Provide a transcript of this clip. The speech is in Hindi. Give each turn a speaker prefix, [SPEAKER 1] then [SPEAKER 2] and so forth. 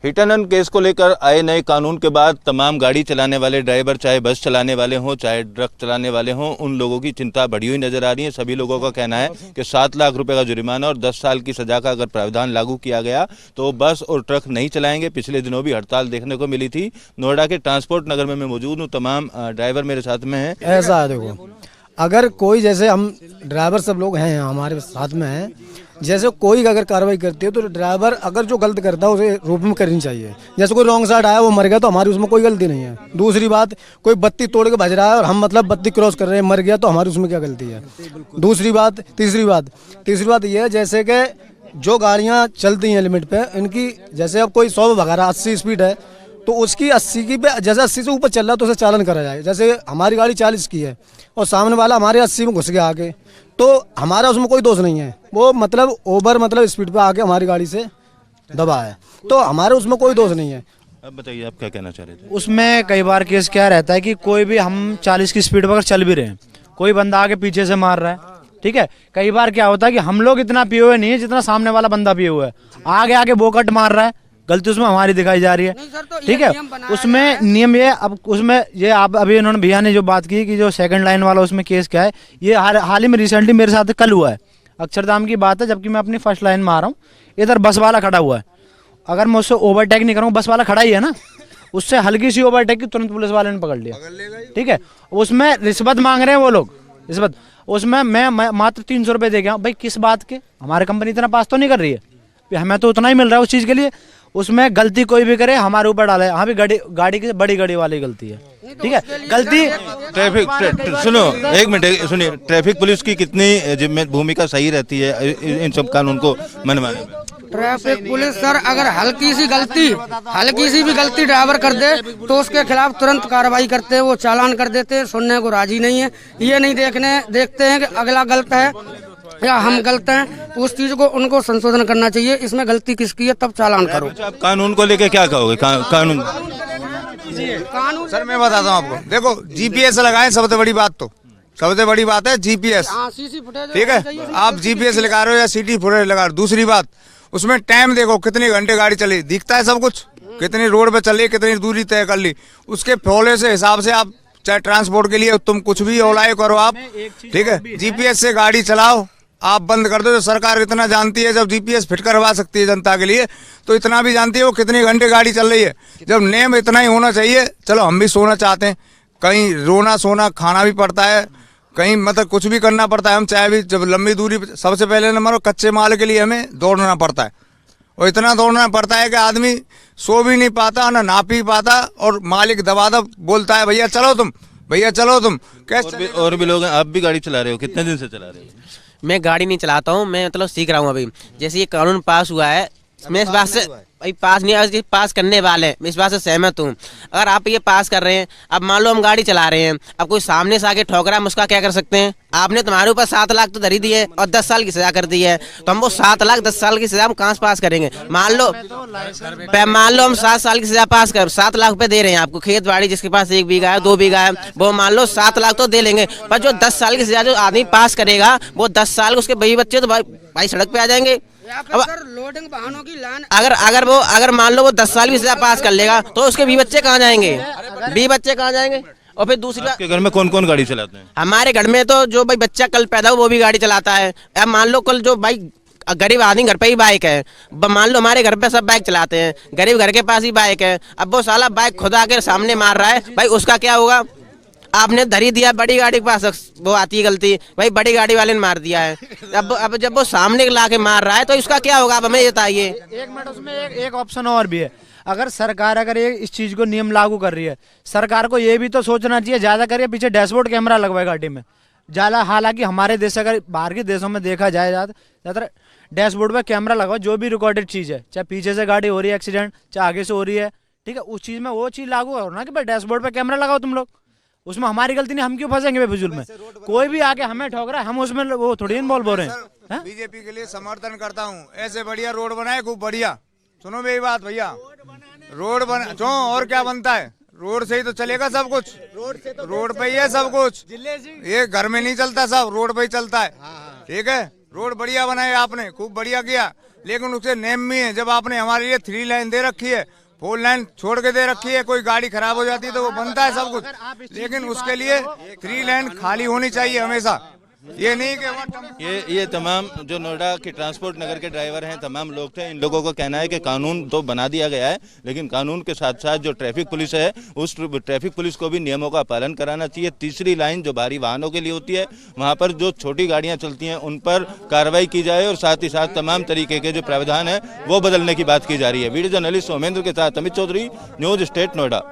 [SPEAKER 1] हिट एंड रन केस को लेकर आए नए कानून के बाद तमाम गाड़ी चलाने वाले ड्राइवर, चाहे बस चलाने वाले हों चाहे ट्रक चलाने वाले हों, उन लोगों की चिंता बढ़ी हुई नजर आ रही है। सभी लोगों का कहना है कि 7 लाख रुपए का जुर्माना और 10 साल की सजा का अगर प्रावधान लागू किया गया तो बस और ट्रक नहीं चलाएंगे। पिछले दिनों भी हड़ताल देखने को मिली थी। नोएडा के ट्रांसपोर्ट नगर में मैं मौजूद हूँ, तमाम ड्राइवर मेरे साथ में हैं।
[SPEAKER 2] ऐसा है, देखो अगर कोई, जैसे हम ड्राइवर सब लोग हैं हमारे साथ में हैं, जैसे कोई अगर कार्रवाई करती है तो ड्राइवर अगर जो गलत करता है उसे रूप में करनी चाहिए। जैसे कोई रॉन्ग साइड आया वो मर गया तो हमारी उसमें कोई गलती नहीं है। दूसरी बात, कोई बत्ती तोड़ के भज रहा है और हम मतलब बत्ती क्रॉस कर रहे हैं, मर गया तो हमारी उसमें क्या गलती है। दूसरी बात, तीसरी बात ये है जैसे कि जो गाड़ियाँ चलती हैं लिमिट पे, इनकी जैसे अब कोई 100 भगा रहा 80 स्पीड है तो उसकी 80 की पे, जैसे 80 से ऊपर चल रहा है तो उसे चालन करा जाए। जैसे हमारी गाड़ी 40 की है और सामने वाला हमारे 80 में घुस गया आगे, तो हमारा उसमें कोई दोष नहीं है। वो मतलब ओवर मतलब स्पीड पे आके हमारी गाड़ी से दबा है, तो हमारे उसमें कोई दोष नहीं है।
[SPEAKER 1] अब बताइए आप क्या कहना चाह रहे थे?
[SPEAKER 3] उसमें कई बार केस क्या रहता है कि कोई भी, हम 40 की स्पीड पर अगर चल भी रहे हैं, कोई बंदा आगे पीछे से मार रहा है, ठीक है। कई बार क्या होता है कि हम लोग इतना पिए हुए नहीं है जितना सामने वाला बंदा पिए हुआ है, आगे बोकट मार रहा है, गलती उसमें हमारी दिखाई जा रही है, ठीक है। उसमें नियम ये, अब उसमें ये आप अभी इन्होंने भैया ने जो बात की कि जो सेकंड लाइन वाला, उसमें केस क्या है, ये हाल ही में रिसेंटली मेरे साथ कल हुआ है। अक्षरधाम की बात है, जबकि मैं अपनी फर्स्ट लाइन में आ रहा हूँ, इधर बस वाला खड़ा हुआ है। अगर मैं उससे ओवरटेक नहीं करूँ, बस वाला खड़ा ही है ना, उससे हल्की सी ओवरटेक की तुरंत पुलिस वाले ने पकड़ लिया, ठीक है। उसमें रिश्वत मांग रहे हैं वो लोग, रिश्वत। उसमें मैं मात्र 300 रुपये दे गया। भाई किस बात के? हमारी कंपनी इतना पास तो नहीं कर रही है, हमें तो उतना ही मिल रहा है उस चीज़ के लिए। उसमें गलती कोई भी करे हमारे ऊपर डाले, हाँ भी गाड़ी की बड़ी गाड़ी वाली गलती है, ठीक है। गलती
[SPEAKER 1] सुनो एक मिनट सुनिए, ट्रैफिक पुलिस की कितनी भूमिका सही रहती है इन सब कानून को मनवाने में?
[SPEAKER 4] ट्रैफिक पुलिस सर अगर हल्की सी भी गलती ड्राइवर कर दे तो उसके खिलाफ तुरंत कार्रवाई करते हैं, वो चालान कर देते हैं, सुनने को राजी नहीं है। ये नहीं देखते हैं कि अगला गलत है या हम गलत हैं, तो उस चीज को उनको संशोधन करना चाहिए। इसमें गलती किसकी है तब चालान करो।
[SPEAKER 1] आप कानून को लेकर क्या कहोगे? कानून
[SPEAKER 5] सर मैं बताता हूँ आपको, देखो जीपीएस लगाएं, सबसे बड़ी बात है जीपीएस, ठीक है। आप जीपीएस लगा रहे हो या सीटी फुटेज लगा रहे हो। दूसरी बात, उसमें टाइम देखो कितने घंटे गाड़ी चली, दिखता है सब कुछ, कितनी रोड पे चली, कितनी दूरी तय कर ली, उसके फॉलो से हिसाब से आप चाहे ट्रांसपोर्ट के लिए तुम कुछ भी अप्लाई करो आप, ठीक है। जीपीएस से गाड़ी चलाओ, आप बंद कर दो। जो सरकार इतना जानती है, जब जीपीएस फिट करवा सकती है जनता के लिए, तो इतना भी जानती है वो कितने घंटे गाड़ी चल रही है। जब नेम इतना ही होना चाहिए, चलो हम भी सोना चाहते हैं, कहीं रोना सोना खाना भी पड़ता है, कहीं मतलब कुछ भी करना पड़ता है। हम चाहे भी जब लंबी दूरी, सबसे पहले नंबर कच्चे माल के लिए हमें दौड़ना पड़ता है, और इतना दौड़ना पड़ता है कि आदमी सो भी नहीं पाता, ना पी पाता, और मालिक दबादब बोलता है भैया चलो तुम कैसे।
[SPEAKER 1] और भी लोग हैं, आप भी गाड़ी चला रहे हो, कितने दिन से चला रहे हो?
[SPEAKER 6] मैं गाड़ी नहीं चलाता हूँ, मैं मतलब सीख रहा हूँ अभी। जैसे ये कानून पास हुआ है, मैं इस बात से भाई पास करने वाले हैं, मैं इस बात से सहमत हूँ। अगर आप ये पास कर रहे हैं, अब मान लो हम गाड़ी चला रहे हैं, अब कोई सामने से आके ठोक रहा है, हम उसका क्या कर सकते हैं? आपने तुम्हारे ऊपर 7 लाख तो धरी दी है और 10 साल की सजा कर दी है, तो हम वो 7 लाख 10 साल की सजा हम कहाँ से पास करेंगे? मान लो हम 7 साल की सजा पास कर 7 लाख रुपए दे रहे हैं आपको, खेत बाड़ी जिसके पास 1 बीघा है 2 बीघा है, वो मान लो 7 लाख तो दे लेंगे, पर जो 10 साल की सजा जो आदमी पास करेगा, वो 10 साल उसके बीवी बच्चे तो भाई सड़क पे आ जाएंगे। अब
[SPEAKER 4] लोडिंग वाहनों की लाइन,
[SPEAKER 6] अगर मान लो वो 10 साल भी सजा पास कर लेगा तो उसके बीवी बच्चे कहाँ जाएंगे? और फिर दूसरी बात,
[SPEAKER 1] आपके घर में कौन कौन गाड़ी चलाते हैं?
[SPEAKER 6] हमारे घर में तो जो भाई बच्चा कल पैदा हो वो भी गाड़ी चलाता है। अब मान लो कल जो भाई गरीब आदमी घर पे ही बाइक है, मान लो हमारे घर पे सब बाइक चलाते हैं, गरीब घर के पास ही बाइक है, अब वो साला बाइक खुद आके सामने मार रहा है, भाई उसका क्या होगा? आपने धरी दिया बड़ी गाड़ी के पास, वो आती है गलती, भाई बड़ी गाड़ी वाले ने मार दिया है, अब जब वो सामने ला के मार रहा है तो इसका क्या होगा? आप हमें बताइए।
[SPEAKER 3] एक मिनट, उसमें एक ऑप्शन और भी है। अगर सरकार इस चीज को नियम लागू कर रही है, सरकार को ये भी तो सोचना चाहिए, ज्यादा करके पीछे डैशबोर्ड कैमरा लगवाए गाड़ी में ज्यादा। हालांकि हमारे देश, अगर बाहर के देशों में देखा जाए ज्यादा डैशबोर्ड पे कैमरा लगवाओ, जो भी रिकॉर्डेड चीज है, चाहे पीछे से गाड़ी हो रही है एक्सीडेंट, चाहे आगे से हो रही है, ठीक है, उस चीज में वो चीज लागू करो ना कि भाई डैशबोर्ड पे कैमरा लगाओ तुम लोग। उसमें हमारी गलती नहीं, हम क्यों फंसेंगे फिजूल में? कोई भी आके हमें ठोक रहा है, हम उसमें वो थोड़ी इन्वॉल्व हो रहे हैं।
[SPEAKER 5] बीजेपी के लिए समर्थन करता हूँ, ऐसे बढ़िया रोड बनाए, खूब बढ़िया। सुनो मेरी बात भैया, रोड बना क्यों, और क्या बनता है? रोड से ही तो चलेगा सब कुछ, रोड पे ही है सब कुछ, ये घर में नहीं चलता, सब रोड पे ही चलता है, ठीक है। रोड बढ़िया बनाए आपने, खूब बढ़िया किया। लेकिन उसके नेम में है। जब आपने हमारे लिए 3 लाइन दे रखी है, 4 लाइन छोड़ के दे रखी है, कोई गाड़ी खराब हो जाती है तो वो बनता है सब कुछ, लेकिन उसके लिए 3 लाइन खाली होनी चाहिए हमेशा। ये नहीं कि
[SPEAKER 1] ये तमाम जो नोएडा के ट्रांसपोर्ट नगर के ड्राइवर हैं, तमाम लोग थे। इन लोगों का कहना है कि कानून तो बना दिया गया है, लेकिन कानून के साथ साथ जो ट्रैफिक पुलिस है, उस ट्रैफिक पुलिस को भी नियमों का पालन कराना चाहिए। तीसरी लाइन जो भारी वाहनों के लिए होती है, वहां पर जो छोटी गाड़ियां चलती हैं उन पर कार्रवाई की जाए और साथ ही साथ तमाम तरीके के जो प्रावधान है वो बदलने की बात की जा रही है। वीडियो जर्नलिस्ट सोमेंद्र के साथ अमित चौधरी, न्यूज स्टेट नोएडा।